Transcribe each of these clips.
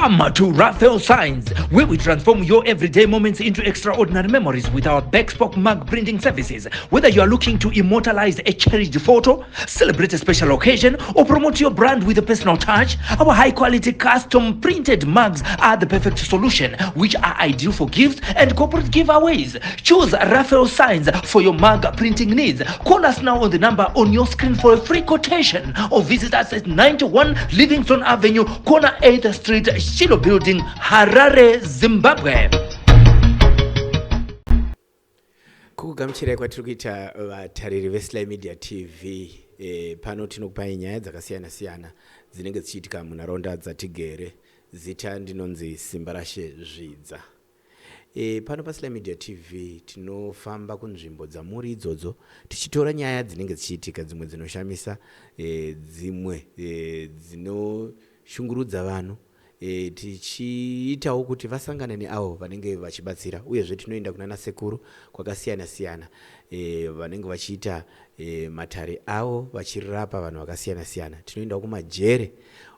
Come to Raphael Signs, where we transform your everyday moments into extraordinary memories with our bespoke mug printing services. Whether you are looking to immortalize a cherished photo, celebrate a special occasion, or promote your brand with a personal touch, our high-quality custom printed mugs are the perfect solution, which are ideal for gifts and corporate giveaways. Choose Raphael Signs for your mug printing needs. Call us now on the number on your screen for a free quotation, or visit us at 91 Livingston Avenue, corner 8th Street, Shilo Building, Harare, Zimbabwe. Kugamuchira kwatiri kuita vatariri veSly Media TV pano tinokupai nyaya dzakasiyana siyana dzinenge dzichiitika munharaunda dzatigere. Zita ndinonzi Simbarashe Zvidza. Pano paSly Media TV tinofamba kunzvimbo dzamuri idzodzo tichitora nyaya dzinenge dzichiitika, dzimwe dzinoshamisa, dzimwe dzinoshungurudza vanhu, tichiitawo kuti vasangane neavo vanenge vachibatsira, uyezve tinoenda kunana sekuru kwakasiyana siyana vanenge vachiita matare avo vachirapa vanhu vakasiyana siyana. Tinoenda kumajere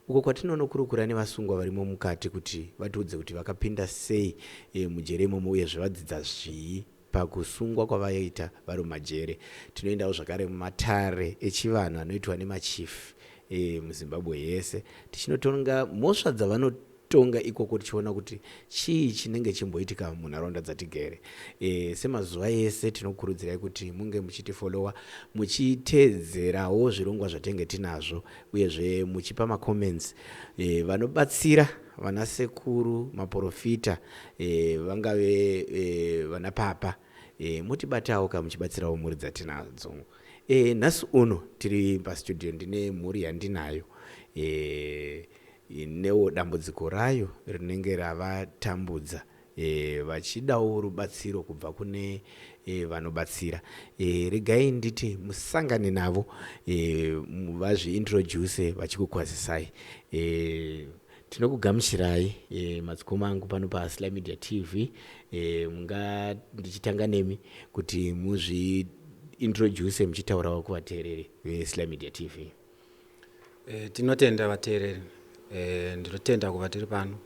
uko kwatinonokurukura nevasungwa varimo mukati kuti vatiudze kuti vakapinda sei mujere imomo, uyezve vadzidza zvii pakusungwa kwavaita vari mumajere. Tinoendawo zvakare mumatare echivanhu anoitwa nemachief muZimbabwe yese, tichinotonga mhosva dzavanotonga ikoko, tichiona kuti chii chinenge chimboitika munharaunda dzatigere. Semazuva yese tinokurudzirai kuti munge muchitifollowa, muchiteedzerawo zvirongwa zvatenge tinazvo, uyezve muchipa macomments. Vanobatsira vana sekuru, maprofita, vangave vana papa, mutibatawo ka muchibatsirawo mhuri dzatinadzo. Nhasi uno tiri pastudio ndine mhuri yandinayo, newo dambudziko rayo rinenge ravatambudza, vachidawo rubatsiro kubva kune vanobatsira. Regai nditi musangane navo, vazviintroduce vachikukwazisai. Tinokugamuchirai madzikoma angu pano paSly Media TV. Munga ndichitanga nemi kuti introduce muchitaurawo kuvateereri veSly Media TV. Tinotenda vateereri, ndinotenda kuva tiri pano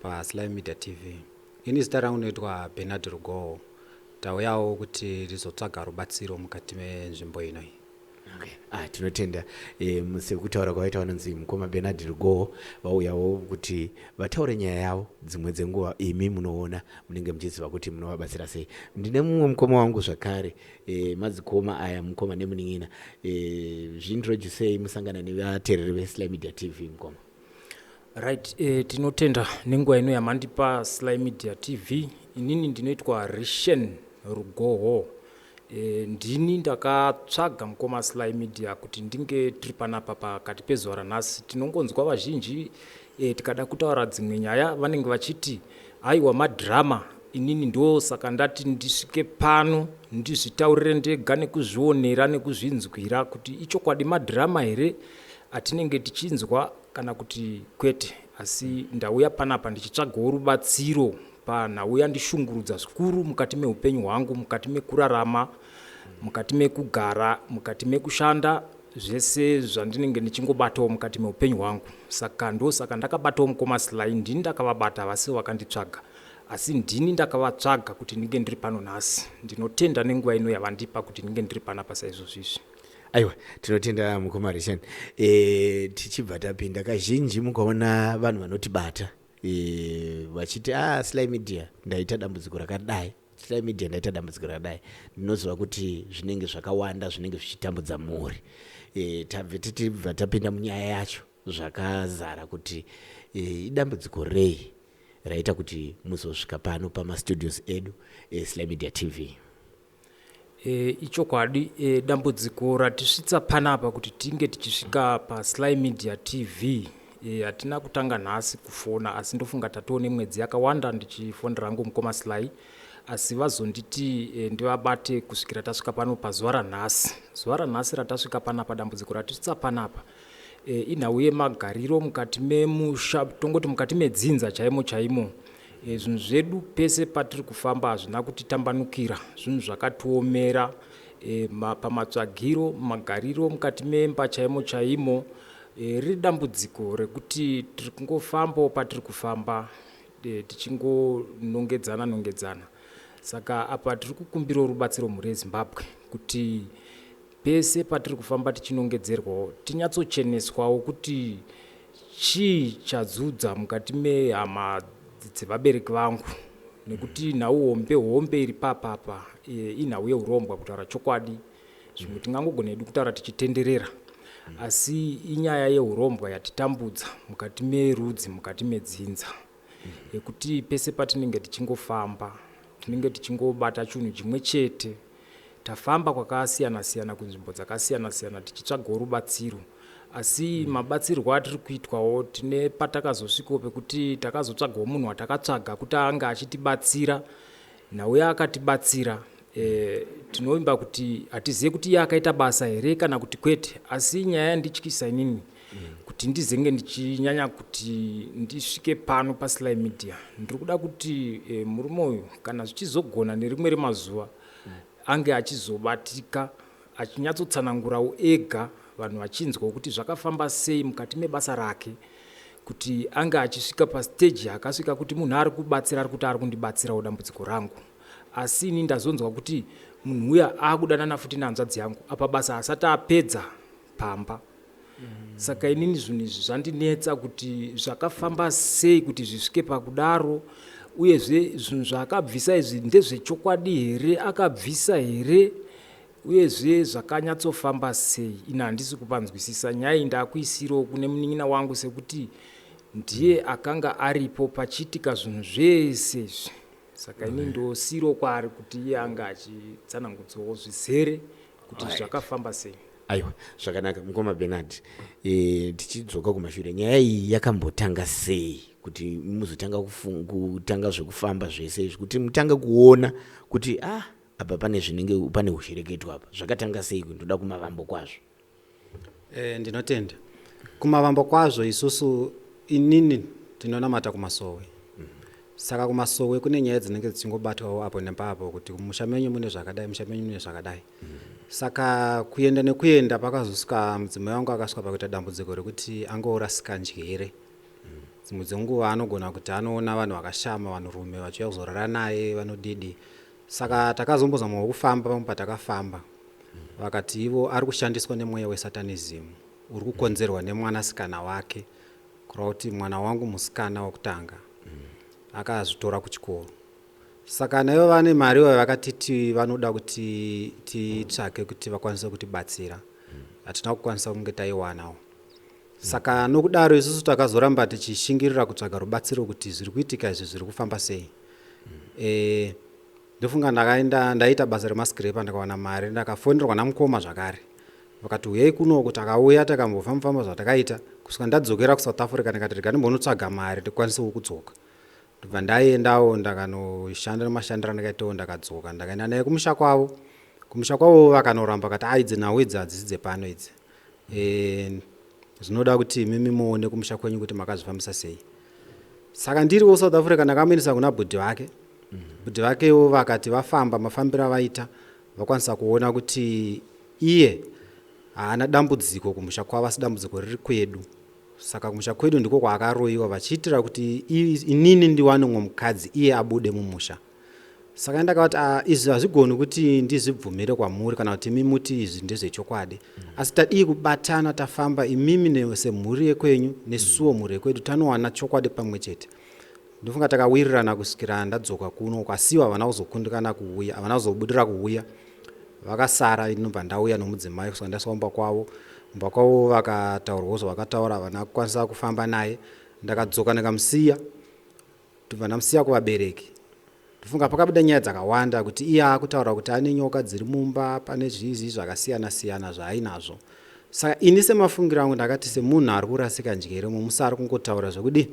paSly Media TV. Ini zita rangu noitwa Bernard Rugoho. Tauyawo kuti rizotsvaga rubatsiro mukati menzvimbo ino. Okay. Tinotenda sekutaura kwavaita vanonzi mukoma Bernard Rugoho, vauyawo kuti vataure nyaya yavo. Dzimwe dzenguva imi munoona munenge muchiziva kuti munovabatsira sei. Ndine mumwe mukoma wangu zvakare, madzikoma aya mukoma nemunin'ina. Zviintroducei musangana nevateereri veSly Media TV mukoma. Right, tinotenda nenguva ino yamandipa Sly Media TV. Inini ndinoitwa Rishen Rugoho. Ndini ndakatsvaga mukoma Sly Media kuti ndinge tiri panapa pakati pezuva ranhasi. Tinongonzwa vazhinji tikada kutaura dzimwe nyaya vanenge vachiti aiwa madhirama. Inini ndo saka ndati ndisvike pano ndizvitaurire ndega nekuzvionera nekuzvinzwira kuti ichokwadi madhirama here atinenge tichinzwa kana kuti kwete. Asi ndauya panapa ndichitsvagawo rubatsiro panhau yandishungurudza zvikuru mukati meupenyu hwangu, mukati mekurarama, mukati mekugara, mukati mekushanda, zvese zvandinenge ndichingobatawo mukati meupenyu hwangu. Saka ndosaka ndakabatawo mukoma Sly. Ndini ndakavabata vasi vakanditsvaga, asi ndini ndakavatsvaga kuti ndinge ndiri pano nhasi. Ndinotenda nenguva ino yavandipa kuti ndinge ndiri panapa saizvozvizvi. Aiwa, tinotenda mukoma Rishen. Tichibva tapinda kazhinji mukaona vanhu vanotibata vachiti Sly Media ndaita dambudziko rakadai, Sly Media ndaita dambudziko rakadai. Ndinoziva kuti zvinenge zvakawanda zvinenge zvichitambudza mhuri. Tibva tapinda munyaya yacho zvakazara kuti idambudziko rei raita kuti muzosvika pano pamastudios edu Sly Media TV. Ichokwadi, dambudziko ratisvitsa panapa kuti tinge tichisvika paSly Media TV. Hatina kutanga nhasi kufona, asi ndofunga tatoo nemwedzi yakawanda ndichifonera rangu mukoma Sly, asi vazonditi ndivabate kusvikira tasvika pano pazuva ranhasi. Zuva ranhasi ratasvika panapa, dambudziko ratisvitsa panapa inhau yemagariro mukati memusha, tongoti mukati medzinza chaimo chaimo. Zvinhu zvedu pese patiri kufamba hazvina kutitambanukira, zvinhu zvakatiomera. Pamatsvagiro, magariro mukati memba chaimo chaimo, riri dambudziko rekuti tiri kungofambawo patiri kufamba tichingonongedzana saka apa tiri kukumbirawo rubatsiro mhuri yezimbabwe kuti pese patiri kufamba tichinongedzerwawo tinyatsocheneswawo kuti chii chadzudza mukati mehama dzevabereki vangu, nekuti nhau hombe iri papapa inhau yeurombwa kutaura chokwadi. Zvimwe tingangogona hedu kutaura tichitenderera, asi inyaya yeurombwa yatitambudza mukati merudzi, mukati medzinza, yekuti pese patinenge tichingofamba tinenge tichingobata chinhu chimwe chete. Tafamba kwakasiyana-siyana kunzvimbo dzakasiyana-siyana tichitsvagawo rubatsiro, asi mabatsirwo atiri kuitwawo tine patakazosvikawo pekuti takazotsvagawo munhu watakatsvaga kuti anga achitibatsira. Nhau yaakatibatsira tinoimba kuti hatizive kuti iye akaita basa here kana kuti kwete, asi nyaya yandityisa inini kuti ndizenge ndichinyanya kuti ndisvike pano paSly Media. Ndiri kuda kuti murume uyu kana zvichizogona nerimwe remazuva ange achizobatika achinyatsotsanangurawo ega, vanhu vachinzwawo kuti zvakafamba sei mukati mebasa rake, kuti ange achisvika pastage akasvika kuti munhu ari kubatsira ari kuti ari kundibatsirawo dambudziko rangu. Asi ini ndazonzwa kuti munhu uya akudanana futi nehanzvadzi yangu apa basa asati apedza pamba. Saka inini zvinhu izvi zvandinetsa kuti zvakafamba sei kuti zvisvike pakudaro, uyezve zvinhu zvaakabvisa izvi ndezvechokwadi here, akabvisa here, uyezve zvakanyatsofamba sei. Ina handisi kupanzwisisa nyaya iyi. Ndakuisirawo kune munin'ina wangu sekuti ndiye akanga aripo pachiitika zvinhu zvese izvi. Saka ini ndosiro kwaari kuti iye anga achitsanangudzawo zvizere kuti zvakafamba sei. Aiwa, zvakanaka mukoma Bernard. Tichidzoka kumashure, nyaya iyi yakambotanga sei kuti muzotanga kutanga zvekufamba zvese izvi, kuti mutanga kuona kuti apa pane zvinenge pane uzvireketo apa, zvakatanga sei? Ndoda kumavambo kwazvo. Ndinotenda kumavambo kwazvo isusu inini tinonamata kumasowe. Saka kumasowe kune nyaya dzinenge dzichingobatwawo apo nepapo kuti musha menyu mune zvakadai, musha menyu mune zvakadai. Saka kuenda nekuenda pakazosvika mudzimai wangu akasvika pakuita dambudziko rekuti angorasika njere. Dzimwe dzenguva anogona kuti anoona vanhu vakashama, vanhurume vachiuya kuzorara naye, vanodidi. Saka takazombozamawo kufamba pamwe patakafamba, vakati ivo ari kushandiswa nemweya wesatanism uri kukonzerwa nemwanasikana wake, kureva kuti mwana wangu musikana wokutanga akazvitora kuchikoro. Saka naivo vane mari vakatiti vanoda kuti titsvake kuti vakwanise kutibatsira, hatina kukwanisa kunge taiwanawo. Saka nokudaro isusu takazoramba tichishingirira kutsvaga rubatsiro kuti zviri kuitika izvi zviri kufamba sei. Ndofunga ndaita basa remaskirepa, ndakawana mari, ndakafonerwa namukoma zvakare, vakati uyai kuno kuti akauya takambofamba zvatakaita kusvika ndadzokera kuSouth Africa, ndikati rega ndimbonotsvaga mari ndikwanisewo kudzoka. Ndobva ndaendawo ndakanoshanda nemashandiro andakaitawo, ndakadzoka ndakaenda naye kumusha kwavo. Kumusha kwavo vakanoramba kati idzi nhau idzi hadzisi dzepano idzi, zvinoda kuti mimi muone kumusha kwenyu kuti makazvifambisa sei. Saka ndiriwo South Africa ndakaminisa kuna bhudhi vake. Bhudhi vakewo vakati vafamba mafambiro avaita vakwanisa kuona kuti iye haana dambudziko kumusha kwavo, asi dambudziko riri kwedu. Saka kumusha kwedu ndiko kwaakaroyiwa vachiitira kuti inini ndiwane mumwe mukadzi iye abude mumusha. Saka ndakati izvi hazvigoni kuti ndizvibvumire kwamuri kana kuti imi muti izvi ndezvechokwadi, asi tadii kubatana tafamba imimi semhuri yekwenyu nesuwo mhuri yekwedu tanowana chokwadi pamwe chete. Ndofunga takawirirana kusvikira ndadzoka kuno, kwasiwa havana kuzokundikana kuuya, havana kuzobudira kuuya, vakasara. Inobva ndauya nomudzimai kusvika ndasvika kumba kwavo. Kumba kwavo vakataurwawo zvavakataura, havana kukwanisa kufamba naye. Ndakadzoka ndikamusiya, ndobva ndamusiya kuvabereki. Ndofunga pakabuda nyaya dzakawanda kuti iye akutaura kuti ane nyoka dziri mumba, pane zvizi zvakasiyana-siyana zvaainazvo. Saka ini semafungiro angu ndakati semunhu ari kurasika njere musi ari kungotaura zvekudi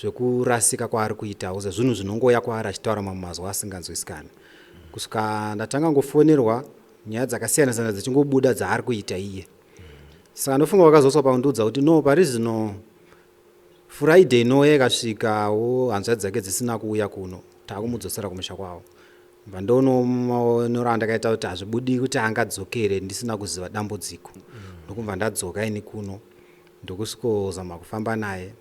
zvekurasika kwaari kuitawo zvinhu zvinongoya kwaari achitaura mamazuva asinganzwisikani. Kusvika ndatanga ngofonerwa nyaya dzakasiyana-siyana dzichingobuda dzaari kuita iye. Saka ndofunga vakazoswa pakundiudza kuti no, pari zvino Friday inoya ikasvikawo hanzvadzi dzake dzisina kuuya kuno, taakumudzosera kumusha kwavo. Mba ndonoramba ndakaita kuti hazvibudi kuti angadzokere ndisina kuziva dambudziko. Ndokumva ndadzoka ini kuno ndokusvikozama kufamba naye.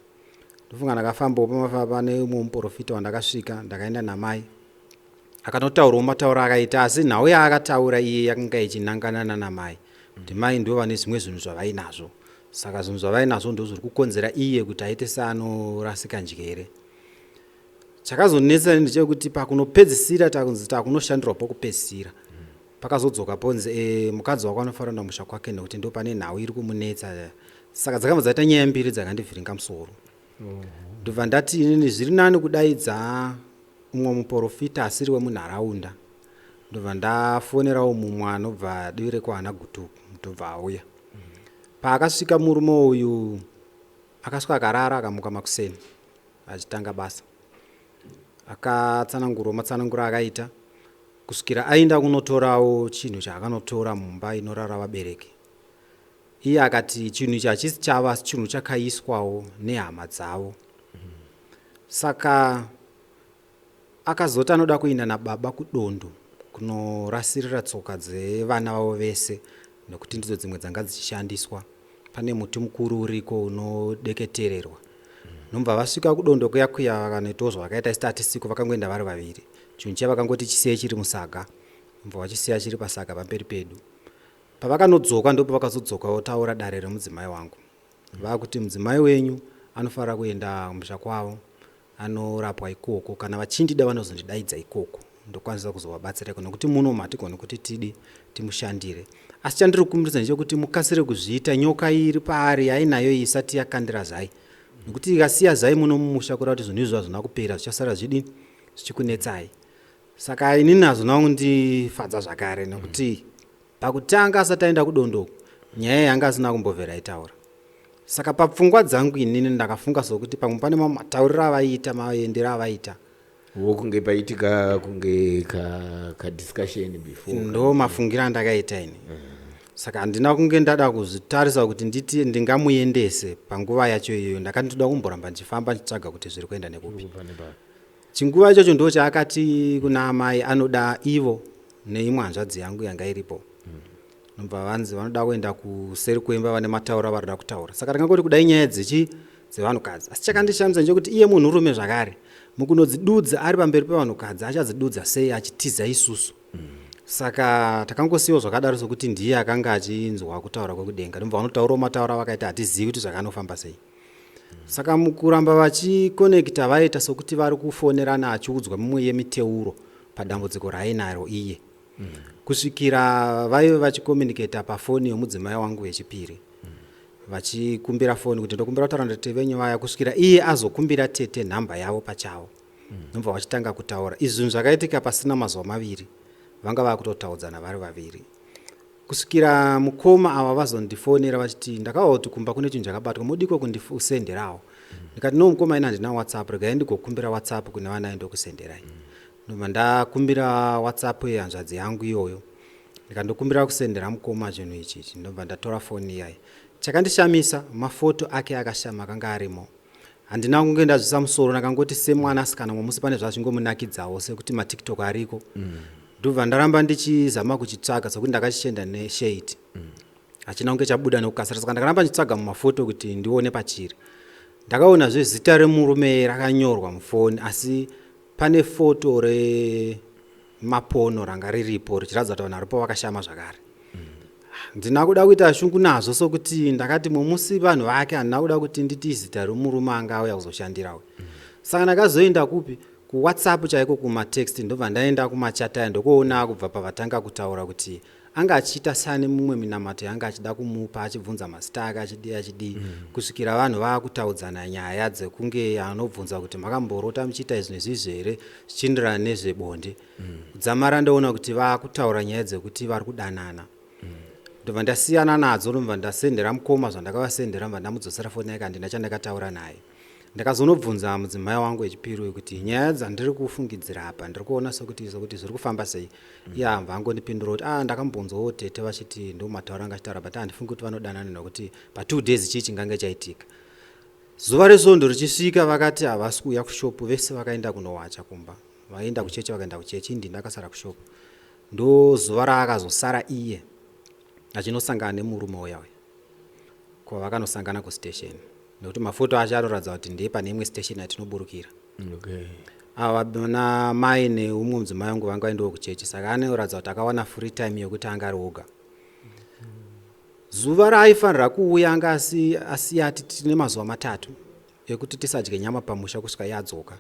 Ndofunga ndakafambawo pamafamba neumwe muprofita wandakasvika ndakaenda namai. Akanotaurawo matauro akaita asi nhau yaakataura iye yakanga ichinanganana namai. Kuti mai ndivo vane zvimwe zvinhu zvavainazvo. Saka zvinhu zvavainazvo ndo zviri kukonzera iye kuti aite seanorasika njere. Chakazonetsa ndechekuti pakunopedzisira takunzi takunoshandirwa pokupedzisira. Pakazodzoka ponzi mukadzi wako anofanira kuenda musha kwake nekuti ndo pane nhau iri kumunetsa. Saka dzakabva dzaita nyaya mbiri dzakandivhiringa musoro. Ndobva ndati inini zviri nani kudaidza umwe muprofita asiri wemunharaunda. Ndobva ndafonerawo mumwe anobva divi rekwana Gutuku ndobva auya. Paakasvika murume uyu akasvika akarara akamuka makuseni achitanga basa. Akatsanangura matsanangura akaita kusvikira aenda kunotorawo chinhu chaakanotora mumba inorara vabereki. Iye akati chinhu ichi hachisi chavo asi chinhu chakaiswawo nehama dzavo. Saka akazoti anoda kuenda nababa kudondo kunorasirira tsoka dzevana vavo vese nekuti ndidzo dzimwe dzanga dzichishandiswa. Pane muti mukuru uriko unodeketererwa. Nomva vasvika kudondo kuya vakanetozva vakaita statisiko vakangoenda vari vaviri. Chinhu chavakangoti chisiye chiri musaga. Nomva vachisiya chiri pasaga pamberi pedu. Pavakanodzoka ndipo vakazodzoka votaura dare remudzimai wangu. Vakuti mudzimai wenyu anofanira kuenda kumusha kwavo anorapwa ikoko kana vachindida vanozondidaidza ikoko ndokwanisa kuzovabatsira nekuti muno matigoni kuti tidi timushandire. Asi chandiri kukumbirisa ndechekuti mukasire kuzviita nyoka iri paari ainayo isati yakandira zai. Nekuti ikasiya zai muno mumusha kurati zvinhu izvo hazvina kupera zvichasara zvidi zvichikunetsai. Saka inini hazvina kundifadza zvakare nekuti pakutanga asati aenda kudondo nyaya yanga asina kumbobvera itaura. Saka papfungwa dzangu inini ndakafunga sokuti pamwe pane matauriro avaita maendero avaita wokunge paitika kunge ka discussion before ndo mafungira andakaita ini. Saka handina kunge ndada kuzvitarisa kuti nditi ndingamuendese panguva yacho iyoyo. Ndakandoda kumboramba ndichifamba ndichitsvaga kuti zviri kuenda nekupi. Chinguva ichocho ndo chaakati kuna amai anoda ivo neimwe hanzvadzi yangu yanga iripo. Nobva vanzi vanoda kuenda kuseri kwemba vane matauro avarida kutaura. Saka ndakangoti kudai nyaya dzevanhukadzi. Asi chakandishamisa ndechekuti iye munhurume zvakare mukunodzidudza ari pamberi pevanhukadzi achadzidudza sei achitiza isusu. Saka takangosiyiwa zvakadaro sokuti ndiye akanga achinzwa kutaura kwekudenga. Nobva vanotaurawo matauro avakaita hatizivi kuti zvakanofamba sei. Saka mukuramba vachikonekita vaita sokuti vari kufonerana achiudzwa mumwe yemiteuro padambudziko raainaro iye. Kusvikira vaive vachikomuniketa pafoni yomudzimai wangu wechipiri. Vachikumbira foni kuti ndokumbira kutaura natete venyu vaya kusvikira iye azokumbira tete nhamba yavo pachavo. Nobva vachitanga kutaura. Izvi zvinhu zvakaitika pasina mazuva maviri. Vanga vakutotaudzana vari vaviri. Kusvikira mukoma ava vazondifonera vachiti ndakaona kuti kumba kune chinhu chakabatwa mudiko kundisenderawo. Ndikati no mukoma ina ndina WhatsApp regai ndikokumbira WhatsApp kune vana ndokusenderai. Ndobva ndakumbira WhatsApp yehanzvadzi yangu iyoyo. Ndikandokumbira kusendera mukoma chinhu ichi. Ndobva ndatora foni yaye. Chakandishamisa mafoto ake akashama akanga arimo. Handina kunge ndazvisa musoro ndakangoti semwanasikana mwamusi pane zvazvingomunakidzawo sekuti maTikTok ariko. Ndobva ndaramba ndichizama kuchitsvaga sokuti ndakachichenda neshade. Hachina kunge chabuda nekukasira. Saka ndakaramba ndichitsvaga mumafoto kuti ndione pachiri. Ndakaona zita remurume rakanyorwa mufoni asi pane foto remapono ranga riripo richiratidza kuti vanhu varipo vakashama zvakare. Ndina kuda kuita shungu nazvo sokuti ndakati musi vanhu vake handina kuda kuti nditi zita remurume anga auya kuzoshandirawo. Saka ndakazoenda kupi kuWhatsApp chaiko kumatext ndobva ndaenda kumachata ndokuona kubva pavatanga kutaura kuti anga achiita sane mumwe minamato yanga achida kumupa achibvunza mazita ake achidi kusvikira vanhu vakutaudzana nyaya dzekunge anobvunza kuti makamborota muchiita izvi nezvizvi here zvichienderana nezvebonde. Kudzamara ndaona kuti vakutaura nyaya dzekuti vari kudanana. Ndobva ndasiyana nadzo ndobva ndasendera mukoma zvandakavasendera ndobva ndamudzosera foni yake handina chandakataura naye. Ndakazonobvunza mudzimai wangu wechipiri kuti nyaya dzandiri kufungidzira apa ndiri kuona sokuti zviri kufamba sei. Iye ambva angondipindura kuti ndakambonzwawo tete vachiti ndo matauro anga achitaura but handifungi kuti vanodanana nekuti pa2 days chii chingange chaitika. Zuva resvondo richisvika vakati havasi kuuya kushopu vese vakaenda kunowacha kumba. Vaenda kuchechi vakaenda kuchechi indi ndakasara kushopu. Ndo zuva raakazosara iye achinosangana nemurume uya. kwavakanosangana kustation nekuti mafoto acho anoratidza kuti ndiye pane imwe station yatinoburukira. Ava na mai neumwe mudzimai wangu vanga vaendawo kuchechi, saka anoratidza kuti akawana free time yekuti anga ari oga. Zuva raaifanira kuuya anga asiyati tine mazuva 3 ekuti tisadye nyama pamusha kusvika yadzoka.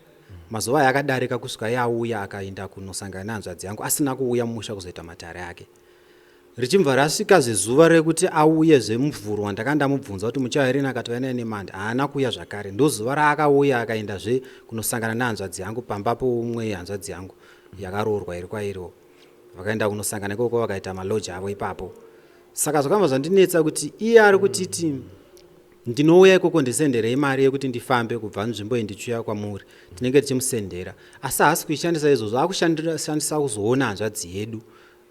Mazuva aya akadarika kusvika yauya akaenda kunosangana nehanzvadzi yangu asina kuuya mumusha kuzoita matare ake. Richibva rasvika zuva rekuti auye zvemuvhuro wandakanda mubvunza kuti muchauya rini akati vaenda nemanda, haana kuuya zvakare. Ndo zuva raakauya akaendazve kunosangana nehanzvadzi yangu pamba pomwe hanzvadzi yangu yakaroorwa iri kwairiwo. Vakaenda kunosangana ikoko vakaita maloji avo ipapo. Saka zvakamba zvandinetsa kuti iye ari kutiti ndinouya ikoko ndisendere mari yekuti ndifambe kubva nzvimbo indichiuya kwamuri, tinenge tichimusendera, asi haasi kuishandisa izvozvo, akushandisa kuzoona hanzvadzi yedu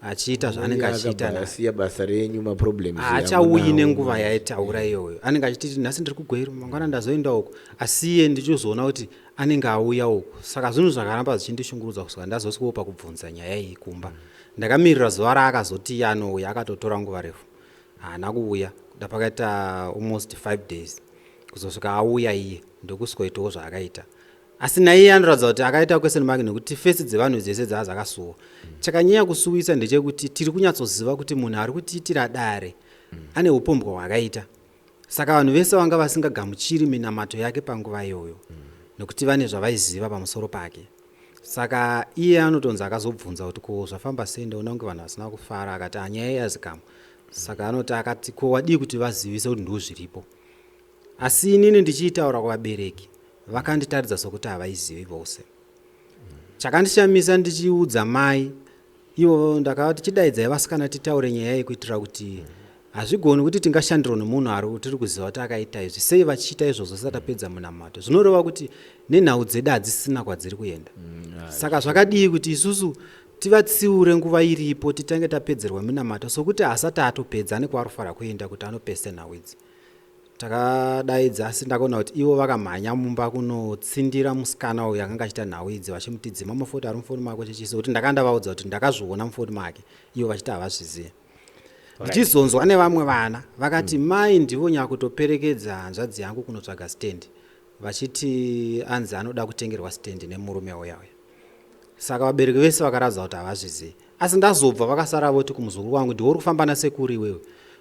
achiita zvaanenge achiita. Asiya basa renyu maproblems. Achauyi nenguva yaitaura iyoyo. Anenge achiti nhasi ndiri kugweru, mangwana ndazoenda uko, asiye ndichizoona kuti anenge auya uko. Saka zvinhu zvakaramba zvichindishungurudza kusvika ndazosvikawo pakubvunza nyaya iyi kumba. Ndakamirira zuva raakazoti anouya, akatotora nguva refu. Haana kuuya. Kuda pakaita almost 5 days. Kuzosvika auya iye ndokusvikoitawo zvaakaita. Asi naiye anoratidza kuti akaita question mark nekuti fesi dzevanhu dzese dzakasuwa. Chakanyanya kusuwisa ndechekuti tiri kunyatsoziva kuti munhu ari kutiitira dare ane upombwa hwakaita. Saka vanhu vese vanga vasingagamuchiri minamato yake panguva iyoyo nekuti vane zvavaiziva pamusoro pake. Saka iye anotonzi akazobvunza kuti ko zvafamba sei, ndaona kunge vanhu vasina kufara, akati nyaya yazikamwa. Saka anoti akati ko wadii kuti vazivise kuti ndizvo zviripo. Asi inini ndichiitaura kuvabereki vakanditaridza sokuti havaizivi vose. Chakandishamisa ndichiudza mai ivo ndakati chidaidzai vasikana titaure nyaya iyi kuitira kuti hazvigoni kuti tingashandira nemunhu ari tiri kuziva kuti akaita izvi, sei vachiita izvozvo zvisati tapedza munamato. Zvinoreva kuti nenhau dzedu hadzisina kwadziri kuenda. Saka zvakadii kuti isusu tivatsiure nguva iripo titange tapedzerwa minamato sokuti asati atopedza nekwaarifara kuenda kuti anopese nhau idzi. Takadaidza asi ndakaona kuti ivo vakamhanya mumba kunotsindira musikana uyo akanga achita nhau idzi vachimuti dzima mafoto ari mufoni make chichiso kuti ndakandavaudza kuti ndakazviona mufoni make, ivo vachiti havazviziva. Ndichizonzwa nevamwe vana vakati mai ndivo nyakutoperekedza hanzvadzi yangu kunotsvaga stendi, vachiti anzi anoda kutengerwa stendi nemurume uya. Saka vabereki vese vakaradza kuti havazvizivi. Asi ndazobva vakasara voti kumuzukuru wangu, ndiwo uri kufamba nasekuru iwewe,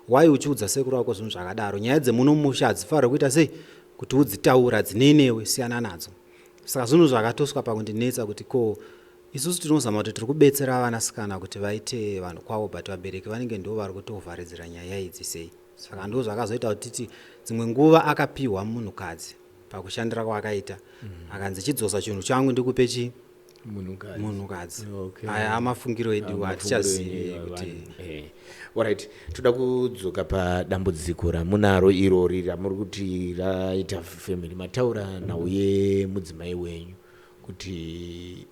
wai uchiudza sekuru wako zvinhu zvakadaro, nyaya dzemunomusha hadzifanira kuita sei kuti udzitaura dzinenewe, siyana nadzo. Saka zvinhu zvakatoswa pakundinetsa kuti ko isusu tinozama kuti tiri kubetsera vanasikana kuti vaite vanhu kwavo, but vabereki vanenge ndivo vari kutovharidzira nyaya idzi sei. Saka ndo zvakazoita kuti titi dzimwe nguva akapiwa munhukadzi pakushandira kwakaita, akanzi chidzosa chinhu changu ndikupe chi munhukadzi. Aya mafungiro edu hatichazivi kuti alright. Toda kudzoka padambudziko ramunaro irori ramuri kuti raita family, mataura nauye mudzimai wenyu kuti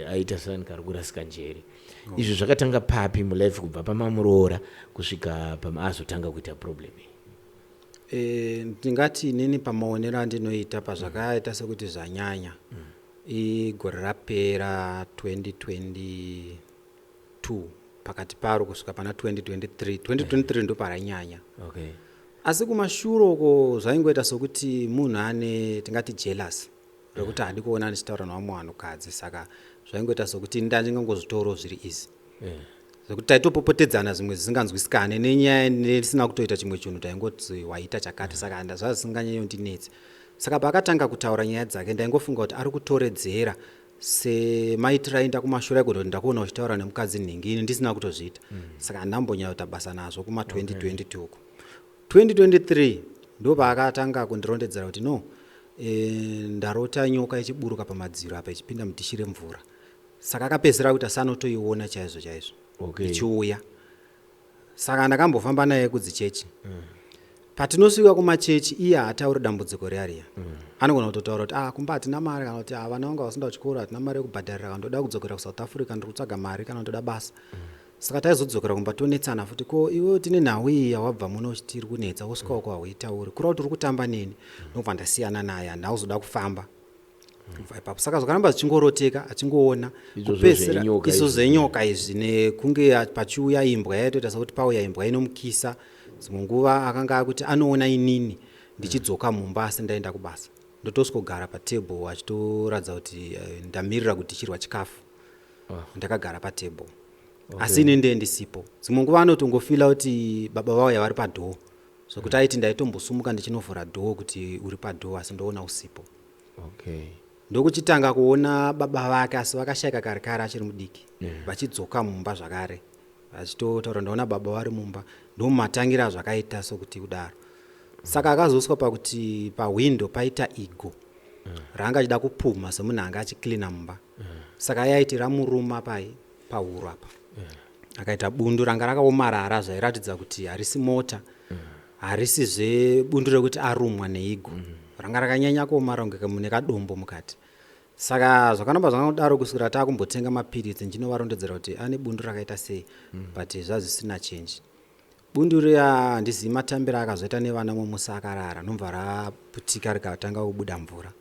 aita sani kari kurasika njere. Izvo zvakatanga papi mulife kubva pamamuroora kusvika pamaazotanga kuita problem? Ndingati inini pamaonero andinoita pazvakaita sekuti zvanyanya igore rapera 2022 pakati paro kusvika pana 2023 ndo paranyanya. Asi kumashure uko zvaingoita sokuti munhu ane tingati jealous rekuti hadi kuona ndichitaura nevamwe vanhukadzi, saka zvaingoita sokuti ndandingangozvitoro zviri izi zvokuti taitopopotedzana zvimwe zvisinganzwisikane nenyaya ndisina kutoita chimwe chinhu taingoti waita chakati, saka zvazvisinganyanyondinetsi. Saka pakatanga kutaura nyaya dzake ndaingofunga kuti ari kutoredzera semaitira aenda kumashure kuti ndakuona uchitaura nemukadzi nhingi ini ndisina kutozviita. Saka ndambonyauta basa nazvo kuma 2022 uko. 2023 ndo paakatanga kundirondedzera kuti no, ndarota nyoka ichiburuka pamadziro apa ichipinda mudhishi remvura. Saka akapedzera kuti asanotoiona chaizvo chaizvo ichiuya. Saka ndakambofamba naye kudzichechi. Patinosvika kumachechi iye haatauri dambudziko reariya. Anogona kutotaura kuti kumba hatina mari, kana kuti vana vangu vasinda kuchikora hatina mari yekubhadharira, kana ndoda kudzokera kuSouth Africa ndiri kutsvaga mari kana ndoda basa. Saka taizodzokera kumba tonetsana futi, ko iwe tine nhau iyi yawabva muno uchitiri kunetsa wosvika uko hauitauri, kuri kuti uri kutamba neni, ndobva ndasiyana naye ndauzoda kufamba. Saka zvakaramba zvichingoroteka achingoona kupedzisira izvo zvenyoka izvi nekunge pachiuya imbwa yaitoita sokuti pauya imbwa inomukisa dzimwe nguva akanga akuti anoona inini ndichidzoka mumba asi ndaenda kubasa, ndotoswogara patebhuru achitoratidza kuti ndamirira kuti chirwa chikafu, ndakagara patebhuru. Asi ine ndiye ndisipo. Dzimwe nguva anotongofila kuti baba vavo yavari padhoo, zvokuti aiti ndaitombosumuka ndichinovhura dhoo kuti uri padhoo asi ndoona usipo. Ndokuchitanga kuona baba vake asi vakashayika kare kare achiri mudiki, vachidzoka mumba zvakare, vachitotaura ndaona baba vari mumba, ndomumatangira zvakaita sokuti kudaro. Saka akazoswa pakuti pahwindo paita igo ranga achida kupuma semunhu anga achiklina mumba. Saka yaiti ramuruma pahuro apa. Akaita bundu ranga rakaomarara zvairatidza kuti harisi mota, harisizve bundu rekuti arumwa neigo, ranga rakanyanya kuomara kunge mune kadombo mukati. Saka zvakanamba zvakadaro kusvikira taakumbotenga mapiritsi ndinovarondedzera kuti ane bundu rakaita sei, but zvazvisina change. Bundu riya handizivi matambiro akazoita nevana momusi akarara, nobva raputika rikatanga kubuda mvura.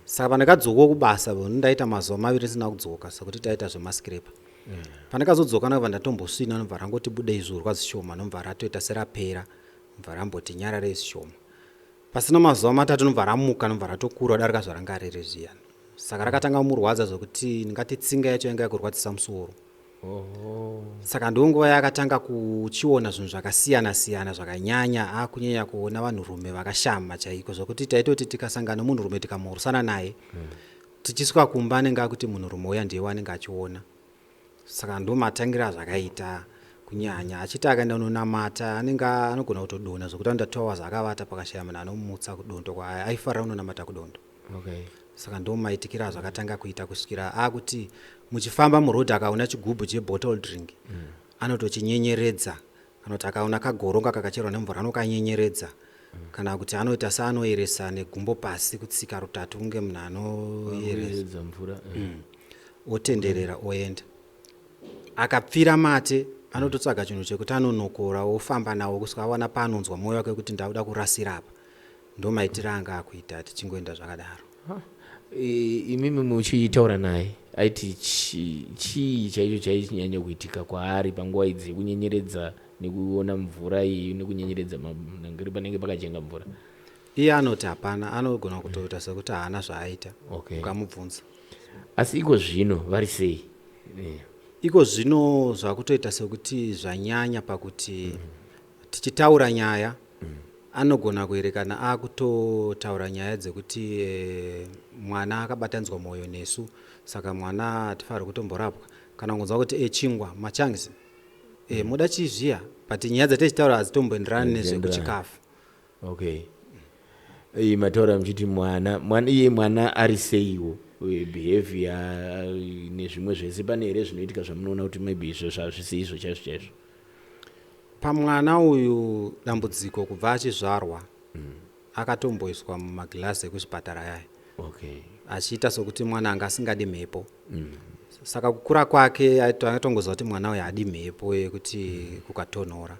Saka pandakadzoka kubasa ndaita mazuva maviri sina kudzoka sekuti taita zvemaskirepa. Pandakazodzoka ndakabva ndatombosvina nobva rangoti budei zviurwa zvishoma, nobva ratoita serapera, nobva ramboti nyarare zvishoma. Pasina mazuva matatu nobva ramuka, nobva ratokura darika zvaranga riri zviyani. Saka rakatanga kumurwadza zvokuti ndingati tsinga yacho yanga yakurwadzisa musoro. Saka ndonguva yakatanga kuchiona zvinhu zvakasiyana siyana zvakanyanya, kunyanya kuona vanhurume vakashama chaiko, zvokuti taitoti tikasangana munhurume tikamhoresana naye, tichisvika kumba anenge akuti munhurume uya ndiye wanenge achiona. Saka ndomatangira zvakaita kunyanya, achiti akaenda kunonamata anogona kutodonha zvokuti andatowa zvakavata pakashaya munhu anomutsa kudondo kwaye, aifarira kunonamata kudondo. Saka ndomaitikira zvakatanga kuita kusvikira akuti muchifamba murodhi akaona chigubhu chebottle drink anotochinyenyeredza, kana kuti akaona kagoronga kakacherwa nemvura anokanyenyeredza, kana kuti anoita seanoeresa negumbo pasi kutsika rutatu kunge munhu anoeresa mvura, otenderera oenda. Akapfira mate anototsvaga chinhu chekuti anonokora ofamba nawo kusvika awana paanonzwa mwoyo wake kuti ndauda kurasira apa. Ndomaitira anga akuita tichingoenda zvakadaro. Imimi muchitaura naye aiti chii chaicho chaichinyanya kuitika kwaari panguva idzi kunyenyeredza nekuona mvura iyi nekunyenyeredza nangeri panenge pakajenga mvura? Iye anoti hapana, anogona kutoita sekuti haana zvaaita. Ukamubvunza. Asi iko zvino vari sei? Iko zvino zvakutoita sekuti zvanyanya pakuti tichitaura nyaya anogona kuerekana akutotaura nyaya dzekuti mwana akabatanzwa mwoyo nesu, saka mwana hatifaniri kutomborapwa, kana kungonzwa kuti chingwa machangisi muda chizviya, but nyaya dzatichitaura hadzitomboenderani nezvekuchikafu. Mataura muchiti mwana ari seiwo, behavior nezvimwe zvese, pane here zvinoitika zvamunoona kuti maybe izvo zvazvisiizvo chaizvo chaizvo? Pamwana uyu dambudziko kubva achizvarwa akatomboiswa mumagirazi ekuchipatara yaye, achiita sokuti mwana anga asingadi mhepo. Saka kukura kwake atongoziva kuti mwana uyu haadi mhepo yekuti kukatonhora.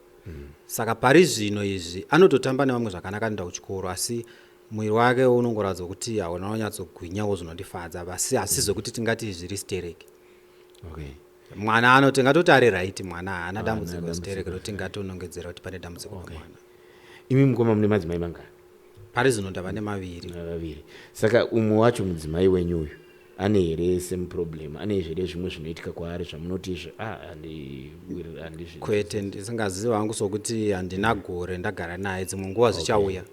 Saka pari zvino izvi anototamba nevamwe zvakanaka anoenda kuchikoro, asi mwiri wake unongoratidza kuti hauna kunyatsogwinyawo zvinondifadza, asi hasizokuti tingati zviri stereki. Mwana anotenga toti ari right, mwana haana dambudziko stereki roti ngatonongedzera kuti pane dambudziko pamwana. Imi mukoma mune madzimai mangani? Pari zvino ndava nemaviri. Saka umwe wacho mudzimai wenyu uyu ane here same problem? Ane here zvimwe zvinoitika kwaari zvamunoti izvo kwete, ndisingaziva hangu sokuti handina gore ndagara naye, dzimwe nguva zvichauya.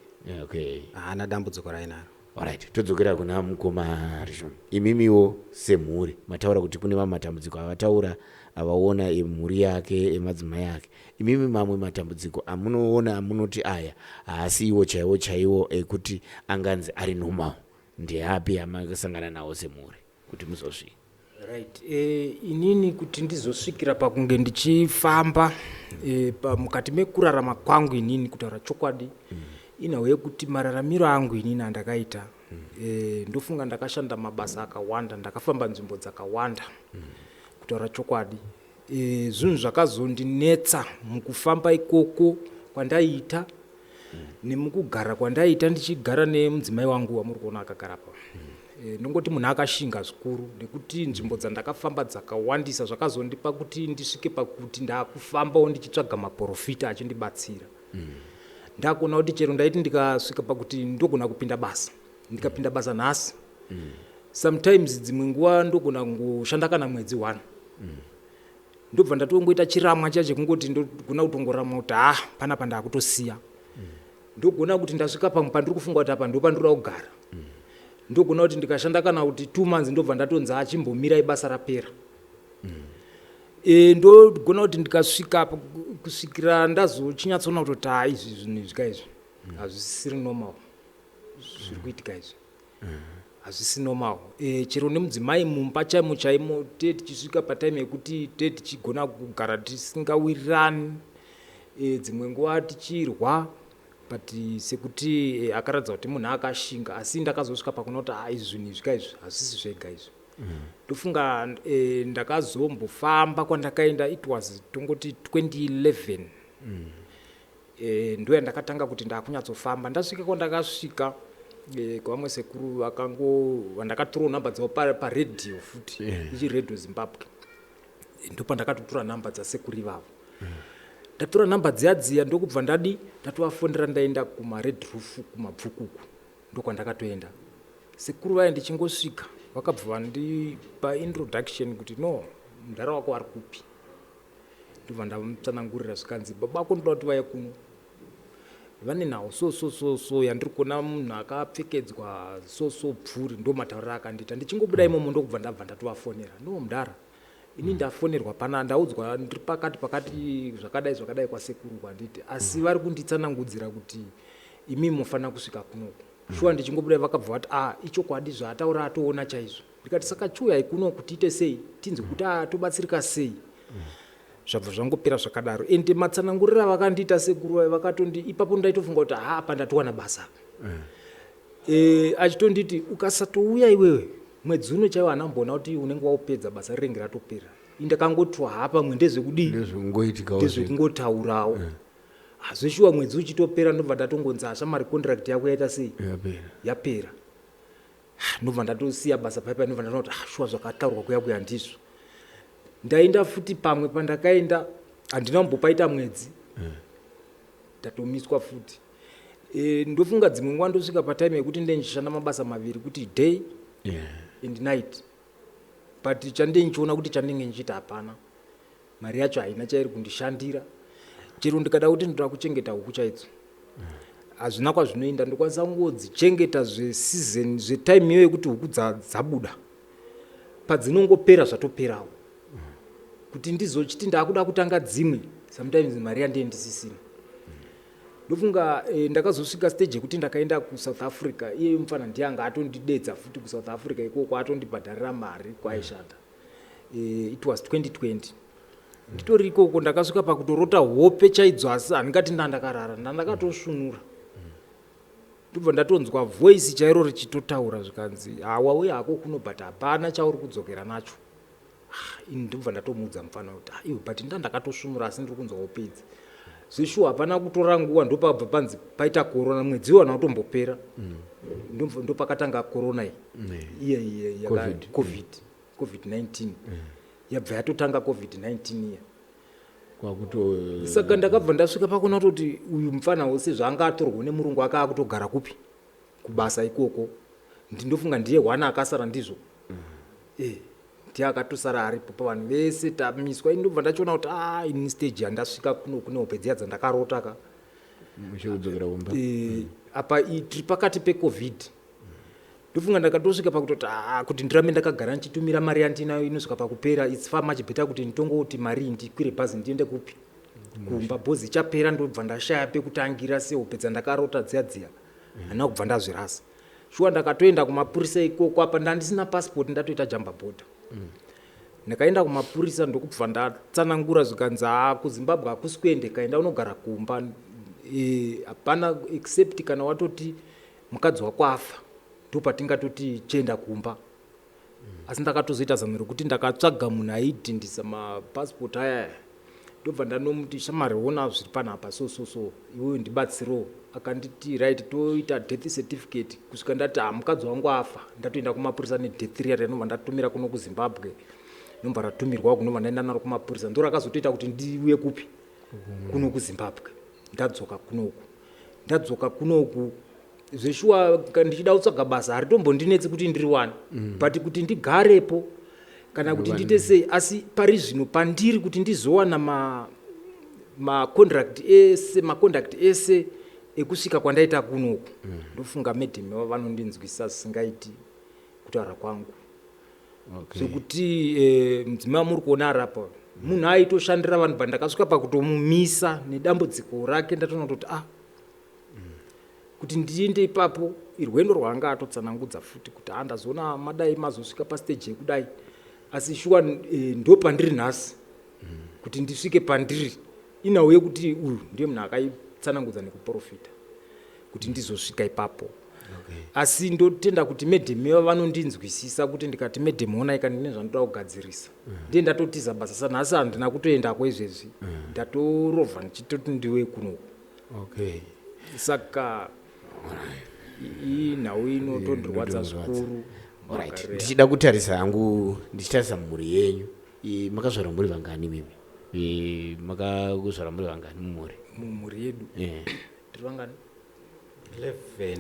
Haana dambudziko rainaro. Alright, todzokera kuna mukoma Rishon. Imimiwo semhuri mataura kuti kune mamwe matambudziko avataura avaona emhuri yake, emadzimai yake. Imimi mamwe matambudziko amunoona amunoti aya haasi iwo chaiwo ekuti anganzi ari normal, ndeapi amakasangana nawo semhuri kuti muzosvika? Right. Inini kuti ndizosvikira pakunge ndichifamba mukati mekurarama kwangu, inini kutaura chokwadi, inawo yekuti mararamiro angu inini andakaita, ndofunga ndakashanda mabasa akawanda, ndakafamba nzvimbo dzakawanda, kutaura chokwadi. Zvinhu zvakazondinetsa mukufamba ikoko kwandaiita nemukugara kwandaiita ndichigara nemudzimai wangu wamuri kuona akagara pa. Nongoti munhu akashinga zvikuru nekuti nzvimbo dzandakafamba dzakawandisa zvakazondipa kuti ndisvike pakuti ndakufambawo ndichitsvaga maprofita achindibatsira. ndakona kuti chero ndaiti ndikasvika pakuti ndogona kupinda basa ndikapinda basa nhasi sometimes dzimwe nguva ndogona kungoshanda kana mwedzi 1 ndobva ndatongoita chiramwa chache kungoti ndogona kutongoramwa kuti panapa ndakutosiya ndogona kuti ndasvika pamwe pandiri kufunga kuti apa ndopandira kugara ndogona kuti ndikashanda kana kuti 2 months ndobva ndatonza achimbomira ibasa rapera ndogona kuti ndikasvika kusvikira ndazochinyatsona kuti izvi zvinhu zvika izvi hazvisiri normal zviri kuitika izvi hazvisi normal chero nemudzimai mumba chaimo chaimo te tichisvika patime yekuti te tichigona kugara tisingawirirani dzimwe nguva tichirwa but sekuti akaratidza kuti munhu akashinga asi ndakazosvika pakuna kuti izvi zvinhu zvika izvi hazvisi zvega izvi ndofunga ndakazombofamba kwandakaenda it was tongoti 2011 ndo yandakatanga kuti ndakunyatsofamba ndasvika kwandakasvika kwamwe sekuru vandakatora namba dzavo paredhiyo futi ichiredhiyo Zimbabwe ndopandakatotora namba dzasekuru ivavo ndatora namba dziyadziya ndokubva ndatovafondera ndaenda kumared roof kumabvukuku ndokwandakatoenda sekuru vaya ndichingosvika vakabva vandipa introduction kuti no mudhara wako ari kupi ndobva ndamutsanangurira zvikanzi baba ako ndoda kuti vaye kuno vane nhau so yandiri kuona munhu akapfekedzwa so bvuri ndo matauriro akandiita ndichingobuda imomo ndokubva ndabva ndatovafonera no mudhara ini ndafonerwa pana ndaudzwa ndiri pakati zvakadai kwasekuru kwanditi asi vari kunditsanangudzira kuti imi mofanira kusvika kunoku shuwa ndichingobuda vakabva vati ichokwadi zvaataura atoona chaizvo ndikati saka chiuyai kuno kuti ite sei tinzwe kuti tobatsirika sei zvabva zvangopera zvakadaro ende matsanangurira vakandiita sekuru vakatondi ipapo ndaitofunga kuti apa ndatowana basa achitonditi ukasatouya iwewe mwedzi uno chaiwo anamboona kuti unenge waupedza basa rirenge ratopera indakangotwa hapamwe ndezvekungotaurawo hazveshuwa mwedzi uchitopera ndobva ndatongonza ashamari contract yako yaita sei yapera ndobva ndatosiya basa paipa ndobva ndanoti shuwa zvakataurwa kuya ndizvo ndaenda futi pamwe pandakaenda handina mbopaita mwedzi ndatomiswa futi ndofunga dzimwe nguva ndosvika patime yekuti ndendichishanda mabasa maviri kuti day and night but chandenchiona kuti chandenge ndichita hapana mari yacho haina chairi kundishandira chero ndikada kuti ndoda kuchengeta huku chaidzo hazvina kwazvinoenda ndokwanisa kungodzichengeta zveseason zvetime iyo yekuti huku dzabuda padzinongopera zvatoperawo kuti ndizochiti ndakuda kutanga dzimwe sometimes mari yandendisisina ndofunga ndakazosvika stage yekuti ndakaenda kuSouth Africa iye mufana ndiyanga atondidedza futi kuSouth Africa ikoko atondibhadharira mari kwaishanda it was 2020 nditori ikoko ndakasvika pakutorota hope chaidzo asi handingati ndandakarara ndandakatoshunura ndobva ndatonzwa voice chairo richitotaura zvikanzi hawauye hako kuno but hapana chauri kudzokera nacho ndobva ndatomuudza mufana kuti iwe but ndandakatoshunura asi ndiri kunzwa hopedzi zveshuwa hapana kutora nguva ndopabva panzi paita korona mwedzi wana utombopera ndopakatanga korona iye covid-19 yabva yatotanga covid-19 iya saka ndakabva ndasvika pakona kuti uyu mufana wose zvanga atorwa nemurungu aka akutogara kupi kubasa ikoko ndindofunga ndiye wana akasara ndizvo ndiye akatosara aripo pavanhu vese tamiswa ndobva ndachiona kuti ini stage yandasvika kunope dziya dzandakarotaka apa tiri pakati pecovid ndofunga ndakatosvika pakutoti kuti ndirambe ndakagara ndichitumira mari yandinayo inosvika pakupera its far much better kuti nditongoti mari ndikwire bhazi ndiende kupi kumba bhozi ichapera ndobva ndashaya pekutangira sehope dzandakarota dziya handina kubva ndazvirasa shuwa ndakatoenda kumapurisa ikoko apa ndandisina passport ndatoita jamba border ndakaenda kumapurisa ndokubva ndatsanangura zvikanzi kuZimbabwe hakusi kuendeka enda unogara kumba hapana except kana watoti mukadzi wako afa ndopatingatoti chienda kumba asi ndakatozoita zamiro kuti ndakatsvaga munhu aidhindisa mapasipoti aya ndobva ndanomuti shamari ona zviri panapa so iwewe ndibatsirewo akanditi right toita death certificate kusvika ndati mukadzi wangu afa ndatoenda kumapurisa nedeath rate ndobva ndatumira kuno kuZimbabwe ndobva ratumirwa kunobva ndaenda naro kumapurisa ndo rakazotoita kuti ndiuye kupi kuno kuZimbabwe ndadzoka kunoku zveshuwa ndichida kutsvaga basa haritombondinetsi kuti ndiriwane but kuti ndigarepo kana kuti ndiite sei, asi pari zvino pandiri kuti ndizowana macontract ese ekusvika kwandaita kunoku ndofunga medhemi vanondinzwisa zvisingaiti kutaura kwangu. Zvekuti mudzimai muri kuona arapa munhu aitoshandira vanhu pandakasvika pakutomumisa nedambudziko rake ndatoona kuti kuti ndiende ipapo irwendo rwanga atotsanangudza futi kuti handazoona madai mazosvika pastage yekudai, asi shuwa ndo pandiri nhasi kuti ndisvike pandiri inauye kuti uyu ndiye munhu akaitsanangudza nekuprofita kuti ndizosvika ipapo. Asi ndotenda kuti medhemi vanondinzwisisa kuti ndikati medhemi onai kana ndine zvanoda kugadzirisa ndiye ndatotiza basa sanhasi handina kutoendako izvezvi ndatorovha ndichitoti ndiwe kunoku. Saka iyi nhau inotondirwadza zvikuru. Ndichida kutarisa hangu, ndichitarisa mhuri yenyu, makazvara muri vangani mimi? Makazvara muri vangani mumhuri yedu? Tiri vangani? 11.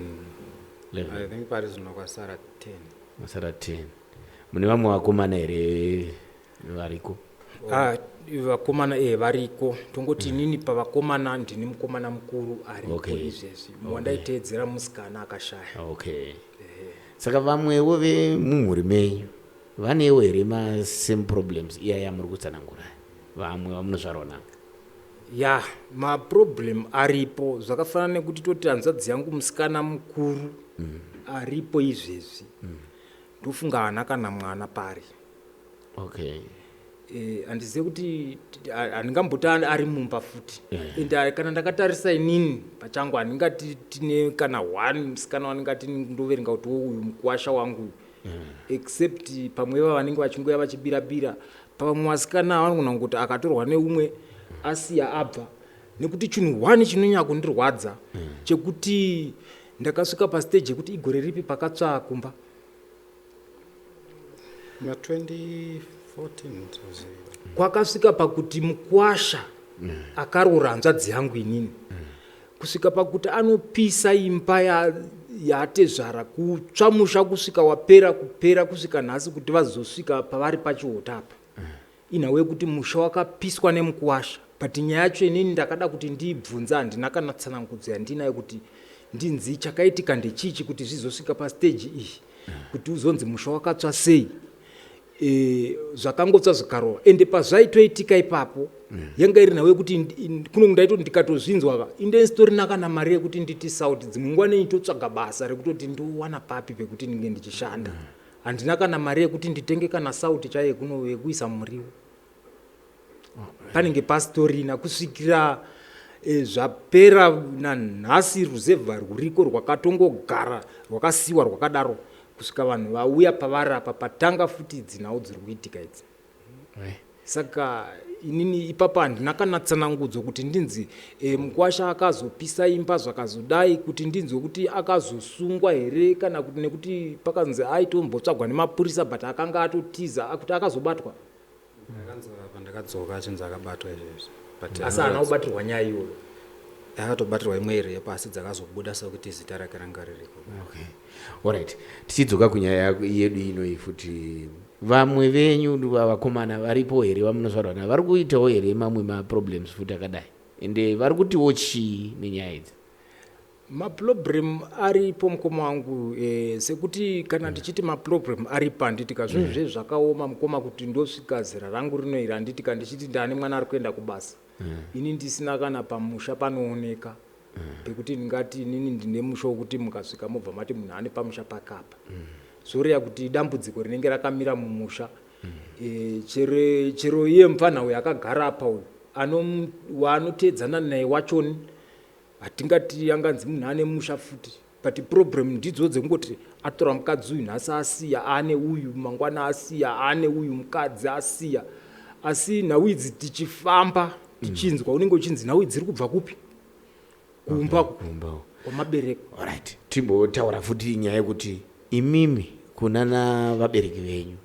I think pari zvino kwasara 10. Masara 10. Mune vamwe vakomana here variko? Vakomana variko, tongoti inini pavakomana ndini mukomana mukuru ariko izvezvi, wandaiteedzera musikana akashaya. Saka vamwewo vemumhuri menyu vanewo here same problems iyaya muri kutsanangura? Vamwe vamunozvarwa navo? Maproblem aripo, zvakafanana nekuti toti hanzvadzi yangu musikana mukuru aripo izvezvi, ndofunga hana kana mwana pari. Handizive kuti handingamboti ari mumba futi, ende kana ndakatarisa inini pachangu handingati tine kana 1 musikana waningati ndoverenga kuti uyu mukuwasha wangu, except pamwe vanenge vachingoya vachibirabira. Pamwe vasikana vanogona kuti akatorwa neumwe asiya abva, nekuti chinhu 1 chinonyanya kundirwadza chekuti ndakasvika pastage yekuti igore ripi pakatsva kumba 2014 kwakasvika pakuti mukuwasha akaroora hanzvadzi yangu inini, kusvika pakuti anopisa imba yatezvara, kutsva musha kusvika wapera kupera kusvika nhasi kuti vazosvika pavari pachihota apa. Inhawe kuti musha wakapiswa nemukuwasha, but nyaya yacho inini ndakada kuti ndiibvunza, handina kana tsanangudzo yandinayo kuti ndinzi chakaitika ndechichi kuti zvizosvika pastage iyi kuti uzonzi musha wakatsva sei. Zvakangotsva zvikarova, ende pazvaitoitika ipapo yanga iri nawe kuti kuno ndaitoti ndikatozvinzwa indesitorina kana mari yekuti nditi sauti dzimwe nguva neitotsvaga basa rekutoti ndowana papi pekuti ndinge ndichishanda, handina kana mari yekuti nditenge kana sauti chaiye kuno yekuisa muriwo. Panenge pastorina kusvikira zvapera nanhasi ruzevha rwuriko rwakatongogara rwakasiwa rwakadaro, kusvika vanhu vauya pavari apa patanga futi dzinhau dziri kuitika idzi. Saka inini ipapo handina kana tsanangudzo kuti ndinzi mukuwasha akazopisa imba zvakazodai kuti ndinzwe kuti akazosungwa here, kana kuti nekuti pakanzi aitombotsvagwa nemapurisa but akanga atotiza kuti akazobatwa. Pandakadzoka achinzi akabatwa izvezvi, asi haana kubatirwa nyaya iyoyo. Akatobatirwa imwe here pasi dzakazobuda sekuti zita rake ranga ririko. Alright, tichidzoka kunyaya yedu inoi futi, vamwe venyu vakomana varipo here vamunozvarwa navo, vari kuitawo here mamwe maproblems futi akadai, ende vari kutiwo chii nenyaya idzi? Maproblem aripo mukoma wangu, sekuti kana tichiti maproblem aripo handitika zvinhu zvezvi zvakaoma mukoma kuti ndosvika zera rangu rinoira handitika ndichiti ndane mwana ari kuenda kubasa, ini ndisina kana pamusha panooneka pekuti ndingati inini ndine musha wokuti mukasvika mobva mati munhu ane pamusha pakapa. Zoreya kuti dambudziko rinenge rakamira mumusha, chero iye mupfanha uyu akagara apa uyu waanoteedzana naye wachoni hatingati anganzi munhu ane musha futi, but problem ndidzo dzekungoti atora mukadzi uyu nhasi asiya, ane uyu mangwana asiya, ane uyu mukadzi asiya. Asi nhau idzi tichifamba tichinzwa unenge uchinzi nhau idzi dziri kubva kupi? Kumba kwamabereko. Alright, timbotaura futi nyaya yekuti imimi kunana vabereki venyu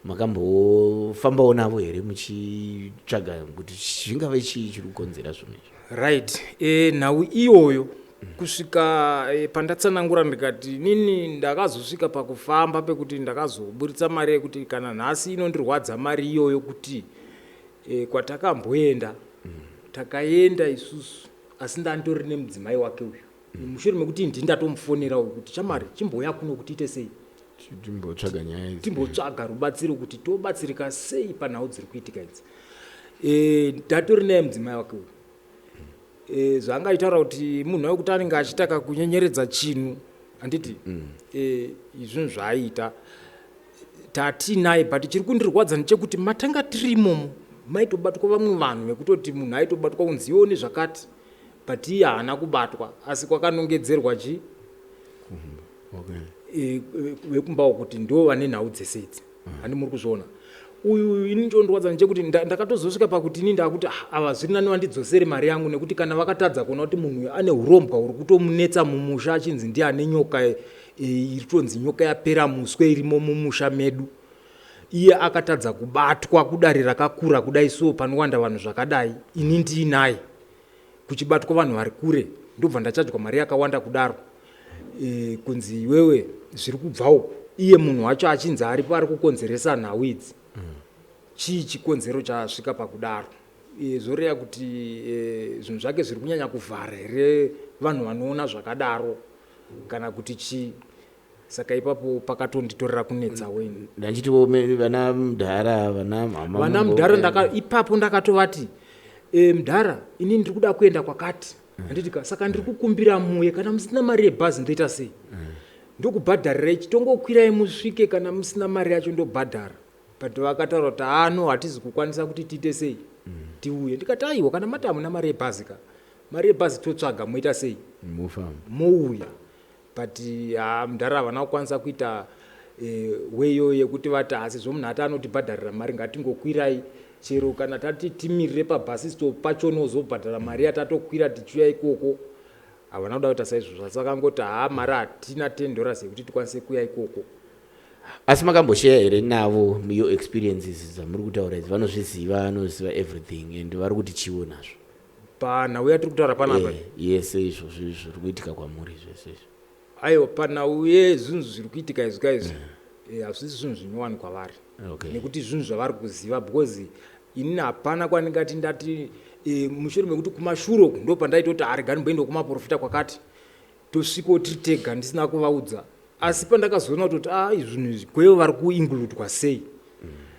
makambofambawo navo here muchitsvaga kuti zvingave chii chiri kukonzera zvona izvi? Right. Nhau iyoyo kusvika pandatsanangura ndikati nini ndakazosvika pakufamba pekuti ndakazoburitsa mari yekuti kana nhasi inondirwadza mari iyoyo kuti kwatakamboenda takaenda isusu asi ndantori nemudzimai wake uyu mushure mekuti ndi ndatomufonera uyu kuti chamari chimboya kuno kuti ite sei timbotsvaga nyaya idzi, timbotsvaga rubatsiro kuti tobatsirika sei panhau dziri kuitika idzi. Ndatori naye mudzimai wake uyu zvaangaitaura kuti munhu wekuti anenge achitaka kunyenyeredza chinhu handiti izvinhu zvaaita tatinaye but chiri kundirwadza ndechekuti matanga tirimomo maitobatwa vamwe vanhu vekutoti munhu aitobatwa kunzioni zvakati but iye haana kubatwa asi kwakanongedzerwa chi vekumbawo kuti ndo vane nhau dzese idzi handi muri kuzviona uyu ini ndondwadza ndechekuti ndakatozosvika pakuti ini ndakuti ava zviri nani vandidzosere mari yangu nekuti kana vakatadza kuona kuti munhu uyu ane urombwa uri kutomunetsa mumusha achinzi ndiye ane nyoka iritonzi nyoka yapera muswe irimo mumusha medu iye akatadza kubatwa kudare rakakura kudai so panowanda vanhu zvakadai ini ndiinaye kuchibatwa vanhu vari kure ndobva ndachadya mari yakawanda kudaro kunzi iwewe zviri kubvawo iye munhu wacho achinzi aripo ari kukonzeresa nhau idzi chii chikonzero chasvika pakudaro zvoreva kuti zvinhu zvake zviri kunyanya kuvhara here vanhu vanoona zvakadaro kana kuti chii saka ipapo pakatonditorera kunetsa weni ndachitiwo vana mudhara vana mudhara ipapo ndakatovati mudhara ini ndiri kuda kuenda kwakati handitika saka ndiri kukumbira muye kana musina mari yebhazi ndoita sei ndokubhadharirai chitongokwirai musvike kana musina mari yacho ndobhadhara but vakataura kuti ano hatizi kukwanisa kuti tiite sei tiuye ndikati aiwa kana mati hamuna mari yebhazi ka mari yebhazi totsvaga moita sei mouya but mudhara havana kukwanisa kuita weyo yekuti vati asi zvomunhu ati anotibhadharira mari ngatingokwirai chero kana tati timirire pabhasi stop pachono uzobhadhara mari yatatokwira tichiuya ikoko havana kuda kuita saizvozvo sakangoti mari hatina $10 yekuti tikwanise kuya ikoko. Asi makambosheya here navo your experiences dzamuri kutaura idzi vanoziva everything and vari kuti chiwo nazvo panhau yatiri kutaura panapa yese izvo zviri kuitika kwamuri zvese izvo aiwa panhau yezvinhu zviri kuitika izvi kaizvi hazvisi zvinhu zvinyowani kwavari nekuti zvinhu zvavari kuziva because inini hapana kwandingati ndati mushure mekuti kumashure uku ndo pandaitoti haregani mboenda kumaprofita kwakati tosvikawo tiri tega ndisina kuvaudza asi pandakazoona kutoti izvinhu kwevo vari kuinguludwa sei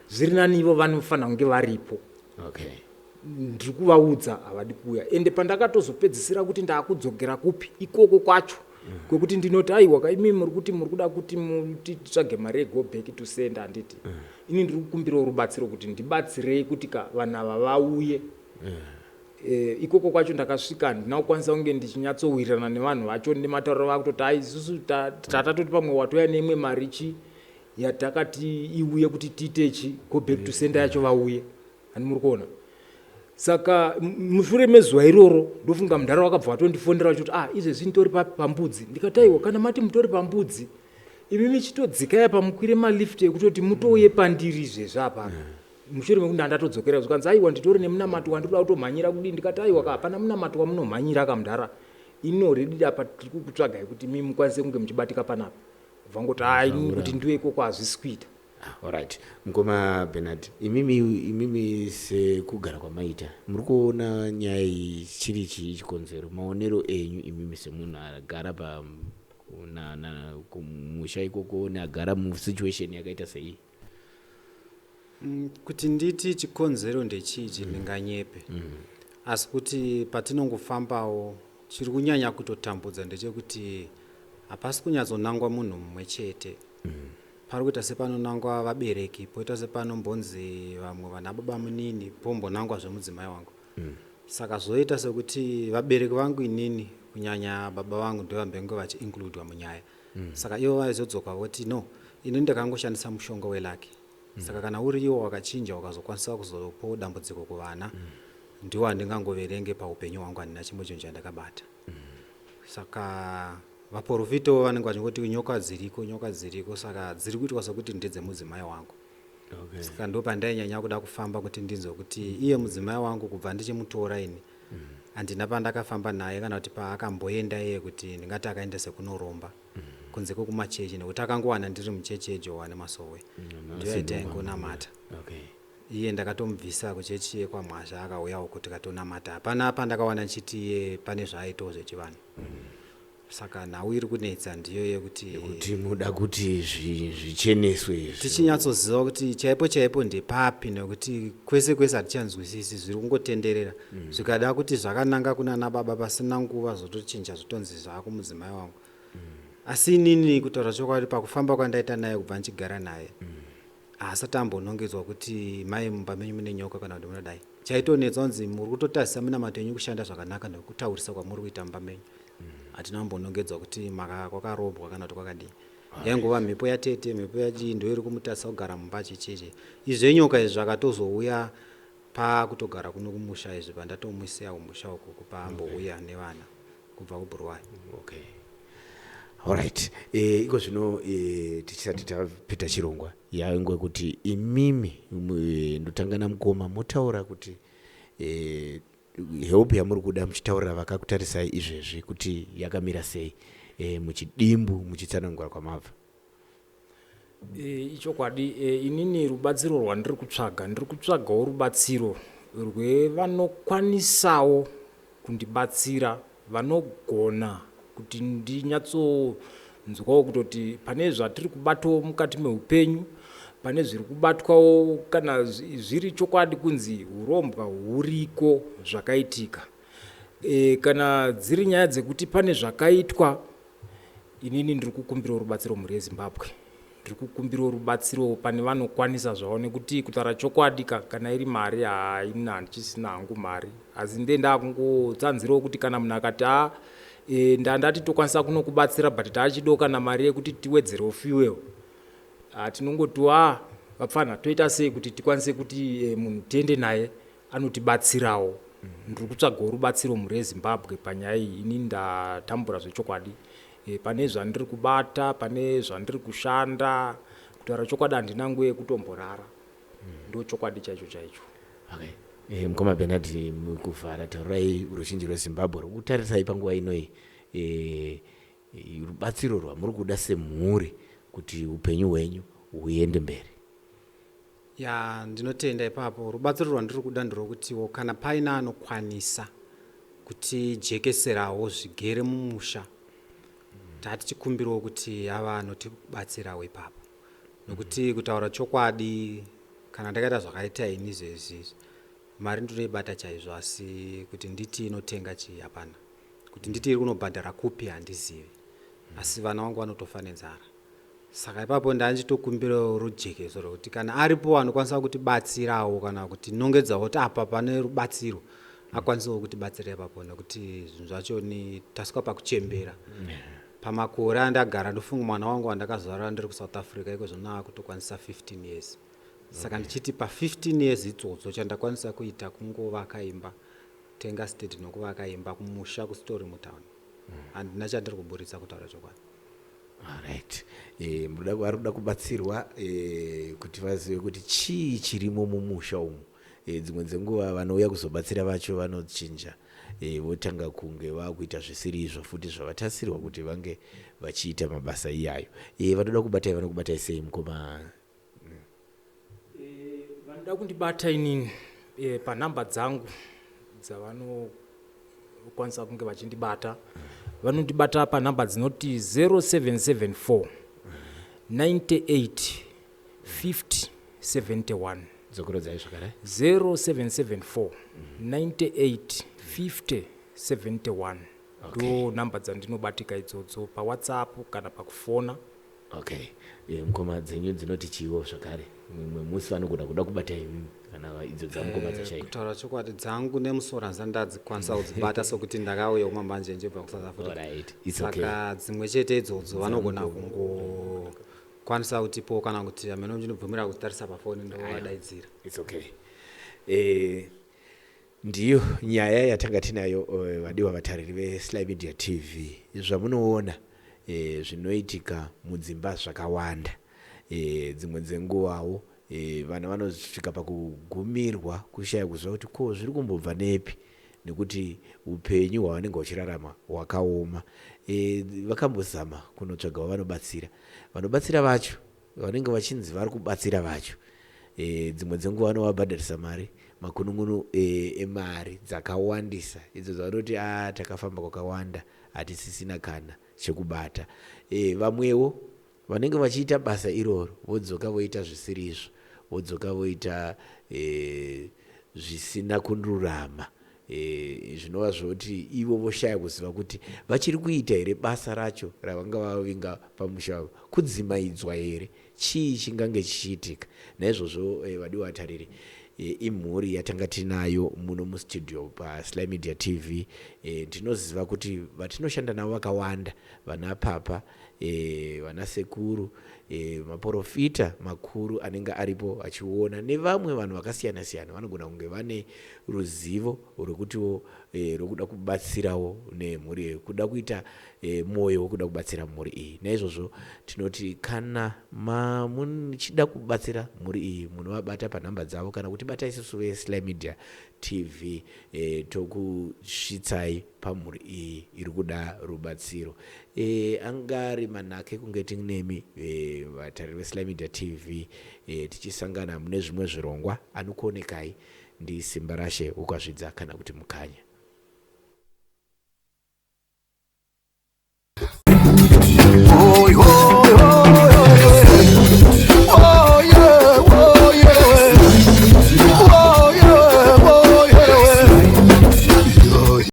zviri nani ivo vanofanira kunge varipo ndiri kuvaudza havadi kuuya ende pandakatozopedzisira kuti ndaakudzokera kupi ikoko kwacho kwekuti ndinoti aiwa kaimi muri kuti muri kuda kuti titsvage mari yego back to send handiti ini ndiri kukumbirawo rubatsiro kuti ndibatsirei kuti vanhu ava vauye ikoko kwacho ndakasvika handina kukwanisa kunge ndichinyatsowirirana nevanhu vacho nematauriro vakutoti isusu tatatoti pamwe watoya neimwe mari chi yatakati iuye kuti tiitechi go back to sender yacho vauye handi muri kuona saka mushure mezuva iroro ndofunga mudhara wakabva watondifonera vachoti izvezvi nditori pambudzi ndikataiwa kana mati mutori pambudzi imi michitodzikaya pamukwire malift ekutoti mutouye pandiri izvezvi apana mushure mekuti ndatadzokera zvikanzi aiwa nditori nemunamato wandikuda kutomhanyira kudii ndikati aiwa hapana munamato wamunomhanyira kamudhara inoredi apa tiri kukutsvagai kuti mi mukwanise kunge muchibatika panapa kubva ngoti ini kuti ndiwe ikoko hazvisi kuita. Alright, Mkoma Bernard, imimi sekugara kwamaita muri kuona nyaya iyi chiri chikonzero maonero enyu imimi semunhu agara kumusha ikoko neagara musituation yakaita sei? Kuti nditi chikonzero ndechii ndinganyepe asi kuti patinongofambawo chiri kunyanya kutotambudza ndechekuti hapasi kunyatsonangwa munhu mumwe chete pari kuita sepanonangwa vabereki poita sepanombonzi vamwe vana baba munini pombonangwa zvemudzimai wangu saka zvoita sekuti vabereki vangu inini kunyanya baba vangu ndovambenge vachiinkludwa munyaya saka ivo vaizodzoka voti no ini ndakangoshandisa mushonga welaki saka kana uri iwo wakachinja wakazokwanisa kuzopo dambudziko kuvana ndiwo handingangoverenge paupenyu hwangu handina chimwe chinhu chandakabata saka vaprofito vanenge vachingoti nyoka dziriko saka dziri kuitwa sekuti ndedzemudzimai wangu Okay. saka ndo pandainyanya kuda kufamba kuti ndinzwe kuti iye mudzimai wangu kubva ndichimutora ini handina pandakafamba naye kana kuti paakamboenda iye kuti ndingati akaendese kunoromba kunze kwekumachechi nekuti akangowana ndiri muchechi yeJohani Masowe ndiyo yaitaingonamata. Okay. Iye ndakatomubvisa kuchechi yekwamhasha akauyawo kuti katonamata hapana pandakawana nchiti iye pane zvaaitawo zvechivanhu. Saka nhau iri kunetsa ndiyo yekuti muda kuti zvicheneswe tichinyatsoziva kuti chaipo chaipo ndepapi nekuti kwese kwese hatichanzwisisi zviri kungotenderera zvikada kuti zvakananga kunana baba pasina nguva zvotochinja zvotonzi zvako mudzimai wangu. Asi inini kutaura chokwadi pakufamba kwandaita naye kubva ndichigara naye haasati ambonongedzwa kuti mai mumba menyu mune nyoka kana kuti munodai. Chaitonetsa kunzi muri kutotarisa minamato yenyu kushanda zvakanaka nekutaurisa kwamuri kuita mumba menyu. Hatina kumbonongedzwa kuti kwakarobwa kana kuti kwakadii. Yaingova mhepo yatete, mhepo yachii ndo iri kumutarisa kugara mumba checheche. Izvi nyoka izvi zvakatozouya pakutogara kuno kumusha izvi pandatomuisa kumusha uku paambouya nevana kubva kuBuruwayo. Okay. Alright. Iko zvino tichisati tapita chirongwa yaingwe kuti imimi ndotangana mukoma motaura kuti help yamuri kuda muchitaurira vakakutarisai izvezvi kuti yakamira sei muchidimbu muchitsanangura kwamabva. Ichokwadi inini rubatsiro rwandiri kutsvagawo rubatsiro rwevanokwanisawo kundibatsira vanogona kuti ndinyatsonzwawo kutoti pane zvatiri kubatwawo mukati meupenyu, pane zviri kubatwawo kana zviri chokwadi kunzi urombwa huriko zvakaitika. Kana dziri nyaya dzekuti pane zvakaitwa, inini ndiri kukumbirawo rubatsiro mhuri yeZimbabwe. Ndiri kukumbirawo rubatsiro pane vanokwanisa zvavo nekuti kutaura chokwadi kana iri mari haina handichisina hangu mari. Asi ndendakungotsanzirawo kuti kana munhu akati ndandati tokwanisa kunokubatsira but taachidawo kana mari yekuti tiwedzerewo fuel. Tinongoti vapfana toita sei kuti tikwanise kuti munhu tiende naye anotibatsirawo. Ndiri kutsvagawo rubatsiro mhuri yeZimbabwe panyaya iyi. Inini ndatambura zvechokwadi. Pane zvandiri kubata, pane zvandiri kushanda, kutaura chokwadi handina nguva yekutomborara. Ndo chokwadi chaicho chaicho. Okay. Mukoma Bernard mukuvhara taurai ruzhinji rweZimbabwe rukutarisai panguva inoi rubatsiro rwamuri kuda semhuri kuti upenyu hwenyu huende mberi. Ya ndinotenda ipapo rubatsiro rwandiri kuda nderokutiwo kana paina anokwanisa kuti jekeserawo zvigere mumusha tatichikumbirawo kuti ava anotibatsirawo ipapo. Nokuti kutaura chokwadi kana ndakaita zvakaita ini zvezvizvi mari ndinoibata chaizvo asi kuti nditi inotenga chii hapana. Kuti nditi iri kunobhadhara kupi handizivi. Asi vana vangu vanotofa nenzara. Saka ipapo ndanjitokumbirawo rujekeso rwekuti kana aripo anokwanisa kutibatsirawo kana kuti nongedzawo kuti apa pane rubatsiro akwanisawo kutibatsira ipapo nekuti zvinhu zvacho ni tasvika pakuchembera. Pamakore andagara ndofunga mwana wangu andakazvarwa ndiri kuSouth Africa iko zvino akutokwanisa 15 years. Saka ndichiti pa15 years idzodzo chandakwanisa kuita kungovaka imba, tenga state nokuvaka imba kumusha kuStory mutown. Handina chandiri kuburitsa kutaura chokwadi. Alright. Varikuda kubatsirwa kuti vazive kuti chii chirimo mumusha umu. Dzimwe dzenguva vanouya kuzobatsira vacho vanochinja. Votanga kunge vakuita zvisiri izvo futi zvavatasirwa kuti vange vachiita mabasa iyayo. Vanoda kubatai vanokubatai sei mukoma? Vanoda kundibata inini panhamba dzangu dzavanokwanisa kunge vachindibata. Vanondibata panhamba dzinoti 0774 98 50 71. Dzokurodzai zvakare 0774 98 50 71. Ndo namba dzandinobatika idzodzo paWhatsApp kana pakufona. Okay. Mukoma dzenyu dzinoti chiwo zvakare. Mumwe musi vanogona kuda kubata imi kana idzo dzamukoma dzashayika. Kutaura chokwadi dzangu nemusora ndadzikwanisa kudzibata sokuti ndakauya kumambanje njebva kuSouth Africa. Alright. It's okay. Saka dzimwe chete idzodzo vanogona kungokwanisa kutipo kana kuti amene ndinobvumira kutarisa pafoni ndovadaidzira. It's okay. Ndiyo nyaya yatanga tinayo vadiwa vatariri veSly Media TV. Zvamunoona zvinoitika mudzimba zvakawanda. Dzimwe dzenguvawo vana vanosvika pakugumirwa kushaya kuziva kuti ko zviri kumbobva nepi nekuti upenyu hwavanenge vachirarama hwakaoma. Vakambozama kunotsvaga vanobatsira vacho vanenge vachinzi vari kubatsira vacho. Dzimwe dzenguva vanovabhadharisa mari makunun'unu emari dzakawandisa idzo dzavanoti takafamba kwakawanda hatisisina kana chekubata. Vamwewo vanenge vachiita basa iroro vodzoka voita zvisiri izvo, vodzoka voita zvisina kundurama. Zvinova zvoti ivo voshaya kuziva kuti vachiri kuita here basa racho ravanga vavinga pamusha wavo, kudzimaidzwa here, chii chingange chichiitika. Naizvozvo vadiwa vatariri, imhuri yatanga tinayo muno mustudio paSly Media TV. Tinoziva kuti vatinoshanda navo vakawanda, vana papa, vana sekuru, maprofita makuru anenge aripo achiona, nevamwe vanhu vakasiyana siyana vanogona kunge vane ruzivo rwekutiwo rwekuda kubatsirawo nemhuri, kuda kuita moyo wekuda kubatsira mhuri iyi. Naizvozvo tinoti kana muchida kubatsira mhuri iyi munovabata panhamba dzavo kana kuti bata isusu veSly Media TV tokusvitsai pamhuri iyi iri kuda rubatsiro. Angari manhake kunge tinemi vatariri veSly Media TV tichisangana mune zvimwe zvirongwa anokuonekai ndi Simba Rashe ukwazvidza kana kuti Mukanya.